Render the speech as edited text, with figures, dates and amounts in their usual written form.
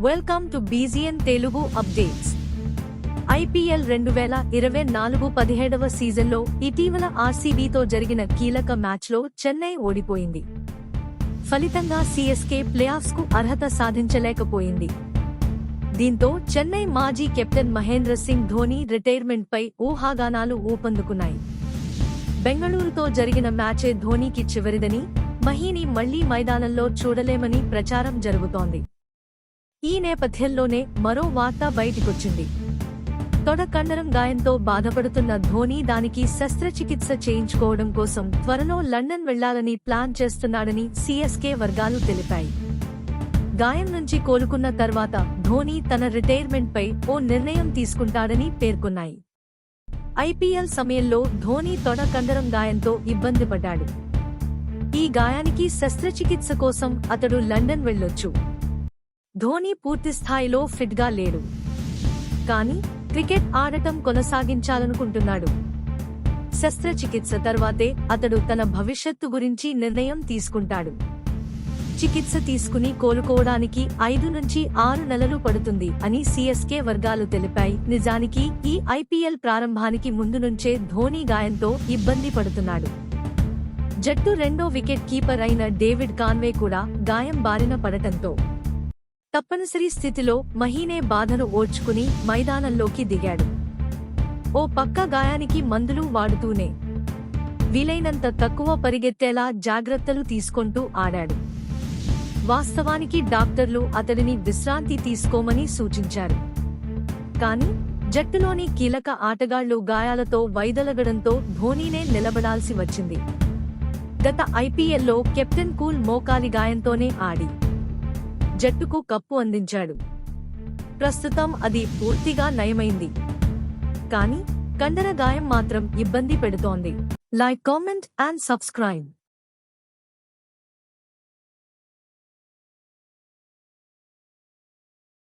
Welcome to బీజీఎన్ Telugu updates. IPL 2024 17వ సీజన్లో ఇటీవల ఆర్సీబీతో జరిగిన కీలక మ్యాచ్లో చెన్నై ఓడిపోయింది. ఫలితంగా సీఎస్కే ప్లేఆఫ్స్కు అర్హత సాధించలేకపోయింది. దీంతో చెన్నై మాజీ కెప్టెన్ మహేంద్ర సింగ్ ధోనీ రిటైర్మెంట్పై ఊహాగానాలు ఊపందుకున్నాయి. బెంగళూరుతో జరిగిన మ్యాచే ధోనీకి చివరిదని, మహీని మళ్లీ మైదానంలో చూడలేమని ప్రచారం జరుగుతోంది. ఈ నేపథ్యంలోనే మరో వార్త బయటికొచ్చింది. తొడ కండరం గాయంతో బాధపడుతున్న ధోనీ దానికి శస్త్రచికిత్స చేయించుకోవడం కోసం త్వరలో లండన్ వెళ్లాలని ప్లాన్ చేస్తున్నాడని సీఎస్కే వర్గాలు తెలిపాయి. గాయం నుంచి కోలుకున్న తర్వాత ధోనీ తన రిటైర్మెంట్పై ఓ నిర్ణయం తీసుకుంటాడని పేర్కొన్నాయి. ఐపీఎల్ సమయంలో ధోనీ తొడ కండరం గాయంతో ఇబ్బంది పడ్డాడు. ఈ గాయానికి శస్త్రచికిత్స కోసం అతడు లండన్ వెళ్లొచ్చు. ధోనీ పూర్తిస్థాయిలో ఫిట్గా లేడు, కానీ క్రికెట్ ఆడటం కొనసాగించాలనుకుంటున్నాడు. శస్త్రచికిత్స తర్వాతే అతడు తన భవిష్యత్తు గురించి నిర్ణయం తీసుకుంటాడు. చికిత్స తీసుకుని కోలుకోవడానికి 5 నుంచి 6 నెలలు పడుతుంది అని సీఎస్కే వర్గాలు తెలిపాయి. నిజానికి ఈ ఐపీఎల్ ప్రారంభానికి ముందు నుంచే ధోనీ గాయంతో ఇబ్బంది పడుతున్నాడు. జట్టు రెండో వికెట్ కీపర్ అయిన డేవిడ్ కాన్వే కూడా గాయం బారిన పడటంతో తప్పనిసరి స్థితిలో మహీనే బాధను ఓర్చుకుని మైదానంలోకి దిగాడు. ఓ పక్క గాయానికి మందులు వాడుతూనే వీలైనంత తక్కువ పరిగెత్తేలా జాగ్రత్తలు తీసుకుంటూ ఆడాడు. వాస్తవానికి డాక్టర్లు అతడిని విశ్రాంతి తీసుకోమని సూచించారు. కానీ జట్టులోని కీలక ఆటగాళ్లు గాయాలతో వైదొలగడంతో ధోనీనే నిలబడాల్సి వచ్చింది. గత ఐపీఎల్లో కెప్టెన్ కూల్ మోకాలి గాయంతోనే ఆడి జట్టుకు కప్పు అందించాడు. ప్రస్తుతం అది పూర్తిగా నయమైంది, కానీ కండర గాయం మాత్రం ఇబ్బంది పెడుతోంది. Like, comment and subscribe.